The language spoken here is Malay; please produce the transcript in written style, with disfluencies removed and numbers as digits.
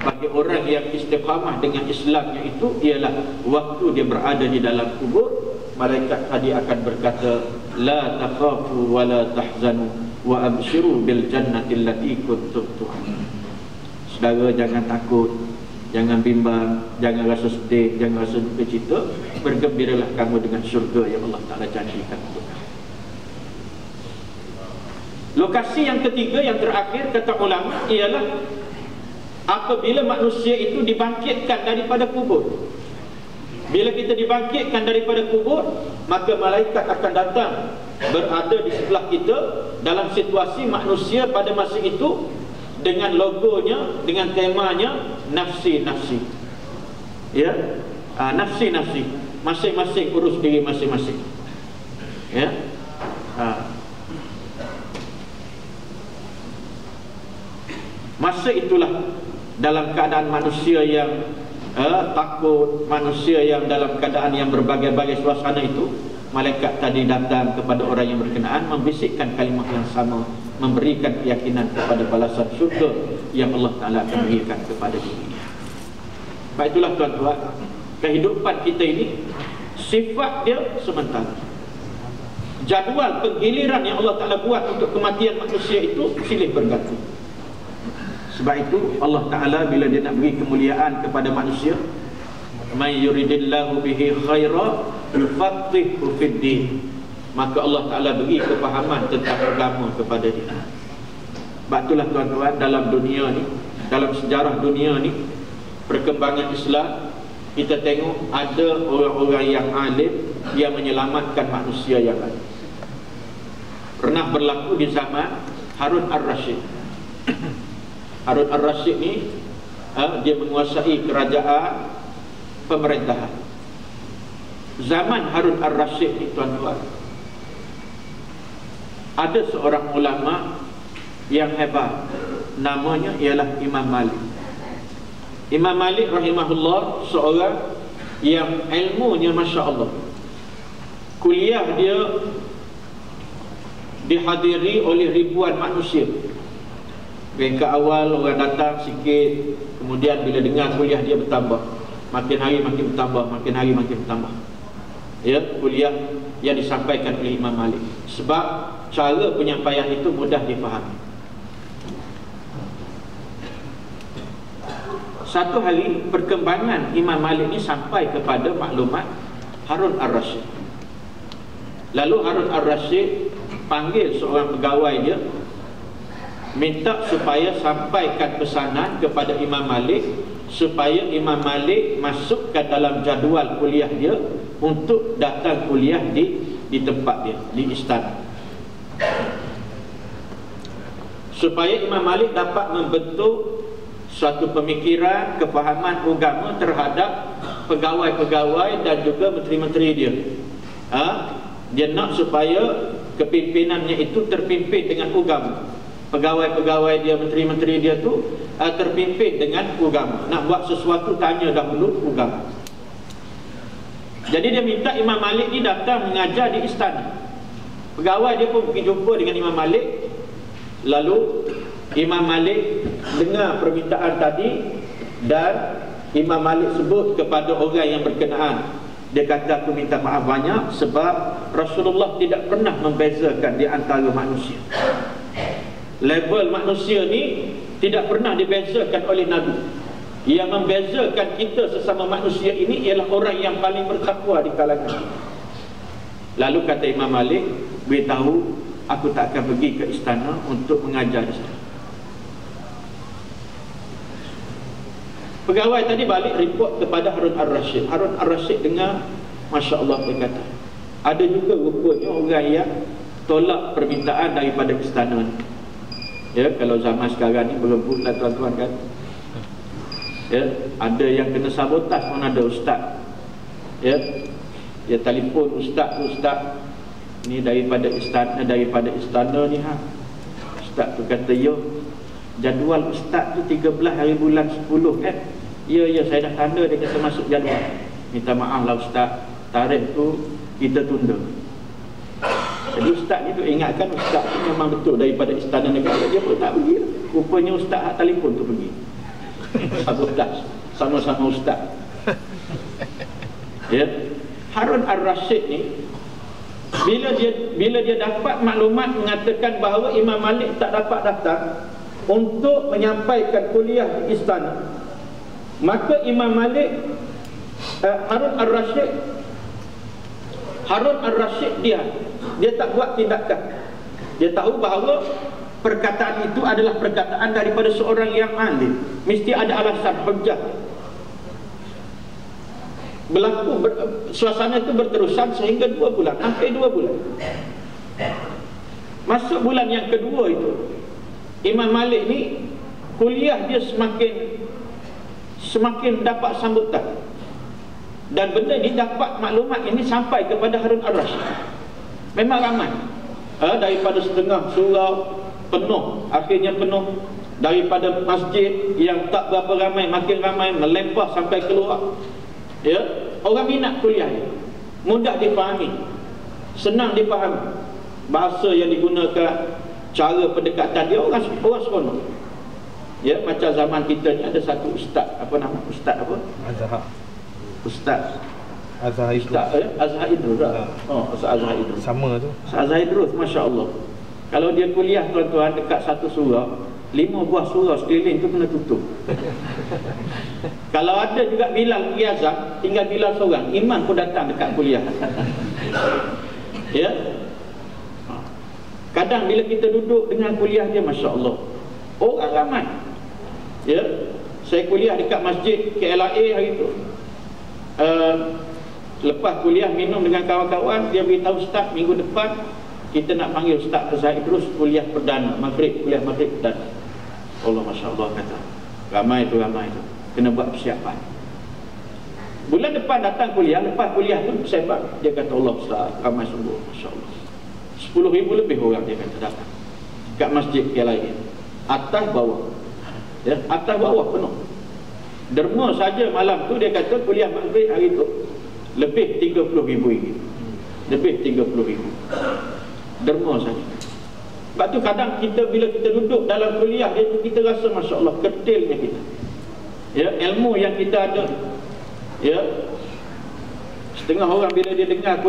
bagi orang yang istiqamah dengan Islamnya itu ialah waktu dia berada di dalam kubur, malaikat tadi akan berkata, la takhafu wa la tahzanu wa abshiru bil jannati allati kuntum tu'adun. Saudara, jangan takut, jangan bimbang, jangan rasa sedih, jangan rasa duka cita, bergembiralah kamu dengan syurga yang Allah Ta'ala janjikan untuk kamu. Lokasi yang ketiga, yang terakhir, kata ulama, ialah apabila manusia itu dibangkitkan daripada kubur. Bila kita dibangkitkan daripada kubur, maka malaikat akan datang berada di sebelah kita dalam situasi manusia pada masa itu dengan logonya, dengan temanya nafsi-nafsi. Ya, nafsi-nafsi, masing-masing urus diri masing-masing. Ya. Masa itulah dalam keadaan manusia yang takut, manusia yang dalam keadaan yang berbagai-bagai suasana itu, malaikat tadi datang kepada orang yang berkenaan, membisikkan kalimat yang sama, memberikan keyakinan kepada balasan syurga yang Allah Ta'ala akan berikan kepada dirinya. Baik, itulah tuan-tuan, kehidupan kita ini sifat dia sementara. Jadual penggiliran yang Allah Ta'ala buat untuk kematian manusia itu silih berganti. Sebab itu Allah Ta'ala bila dia nak beri kemuliaan kepada manusia, may yuridillahu bihi khaira yufaqihu fid din, maka Allah Ta'ala beri kefahaman tentang agama kepada dia. Sebab itulah tuan-tuan, dalam dunia ni, dalam sejarah dunia ni, perkembangan Islam, kita tengok ada orang-orang yang alim yang menyelamatkan manusia yang ada. Pernah berlaku di zaman Harun Ar-Rasyid. Harun Ar-Rasyid ni dia menguasai kerajaan pemerintahan. Zaman Harun Ar-Rasyid ni tuan-tuan, ada seorang ulama yang hebat, namanya ialah Imam Malik. Imam Malik rahimahullah seorang yang ilmunya Masya Allah. Kuliah dia dihadiri oleh ribuan manusia. Ke awal orang datang sikit, kemudian bila dengar kuliah dia bertambah, makin hari makin bertambah, makin hari makin bertambah. Ya, kuliah yang disampaikan oleh Imam Malik, sebab cara penyampaian itu mudah difahami. Satu hari perkembangan Imam Malik ini sampai kepada maklumat Harun Ar-Rasyid. Lalu Harun Ar-Rasyid panggil seorang pegawai dia, minta supaya sampaikan pesanan kepada Imam Malik, supaya Imam Malik masukkan dalam jadual kuliah dia untuk datang kuliah di tempat dia, di istana, supaya Imam Malik dapat membentuk suatu pemikiran, kefahaman agama terhadap pegawai-pegawai dan juga menteri-menteri dia. Dia nak supaya kepimpinannya itu terpimpin dengan agama. Pegawai-pegawai dia, menteri-menteri dia tu terpimpin dengan agama. Nak buat sesuatu, tanya dahulu agama. Jadi dia minta Imam Malik ni datang mengajar di istana. Pegawai dia pun pergi jumpa dengan Imam Malik. Lalu Imam Malik dengar permintaan tadi, dan Imam Malik sebut kepada orang yang berkenaan. Dia kata, aku minta maaf banyak sebab Rasulullah tidak pernah membezakan di antara manusia. Level manusia ni tidak pernah dibezakan oleh Nabi. Yang membezakan kita sesama manusia ini ialah orang yang paling bertakwa di kalangan kita. Lalu kata Imam Malik, beritahu aku tak akan pergi ke istana untuk mengajar di sana. Pegawai tadi balik report kepada Harun Ar-Rasyid. Harun Ar-Rasyid dengar, Masya Allah, dia kata, ada juga rupanya orang yang tolak permintaan daripada istana ni. Ya, kalau zaman sekarang ni berebut lah tuan-tuan kan. Ya, ada yang kena sabotaj pun ada ustaz. Ya, dia telefon ustaz ni daripada istana ni ha. Ustaz tu kata, yo, jadual ustaz tu 13 hari bulan 10 kan. Ya, saya dah tanda dia kata masuk jadual. Minta maaf lah ustaz, tarikh tu kita tunda. Jadi ustaz ni tu ingatkan ustaz tu memang betul daripada istana negara, dia pun tak pergi. Rupanya ustaz telefon tu pergi. sabotaj, sama-sama ustaz. Ya, Harun Ar-Rasyid ni bila dia dapat maklumat mengatakan bahawa Imam Malik tak dapat datang untuk menyampaikan kuliah di istana, maka Imam Malik Harun Ar-Rasyid dia tak buat tindakan. Dia tahu bahawa perkataan itu adalah perkataan daripada seorang yang alim, mesti ada alasan, hujjah. Suasana itu berterusan sehingga 2 bulan, hampir 2 bulan. Masuk bulan yang kedua itu, Imam Malik ni kuliah dia semakin dapat sambutan, dan benda ni dapat maklumat ini sampai kepada Harun Ar-Rasyid. Memang ramai, daripada setengah surau penuh, akhirnya penuh. Daripada masjid yang tak berapa ramai, makin ramai, melempah sampai keluar. Ya, orang minat kuliah ni, mudah dipahami, senang dipahami. Bahasa yang digunakan, cara pendekatan dia, orang seronok. Ya, macam zaman kita ni ada satu ustaz, apa nama ustaz apa? Ustaz Azhar Idrus. Ustaz Azhar Idrus. Sama tu. Ustaz Azhar Idrus, masya-Allah. Kalau dia kuliah tuan-tuan dekat satu surau, 5 buah surau sekeliling tu kena tutup. Kalau ada juga Bilal pergi azan, tinggal Bilal seorang, imam pun datang dekat kuliah. Ya. Kadang bila kita duduk dengan kuliah dia, masya-Allah, orang ramai. Ya. Saya kuliah dekat masjid KLIA hari tu. Lepas kuliah minum dengan kawan-kawan, dia beritahu ustaz minggu depan kita nak panggil Ustaz Azhar Idrus kuliah perdana, kuliah maghrib perdana. Allah, masya-Allah, kata ramai tu, kena buat persiapan. Bulan depan datang kuliah, lepas kuliah tu sembang, dia kata Allah Ustaz, ramai sungguh, masya-Allah, 10,000 lebih orang dia kata datang kat masjid yang lain, atas bawah. Ya, atas bawah penuh. Derma saja malam tu dia kata kuliah maghrib hari tu lebih 30,000 ringgit. Lebih 30,000. Derma saja. Sebab tu kadang kita bila kita duduk dalam kuliah dia, kita rasa masya-Allah ketilnya kita. Ya, ilmu yang kita ada. Ya. Setengah orang bila dia dengar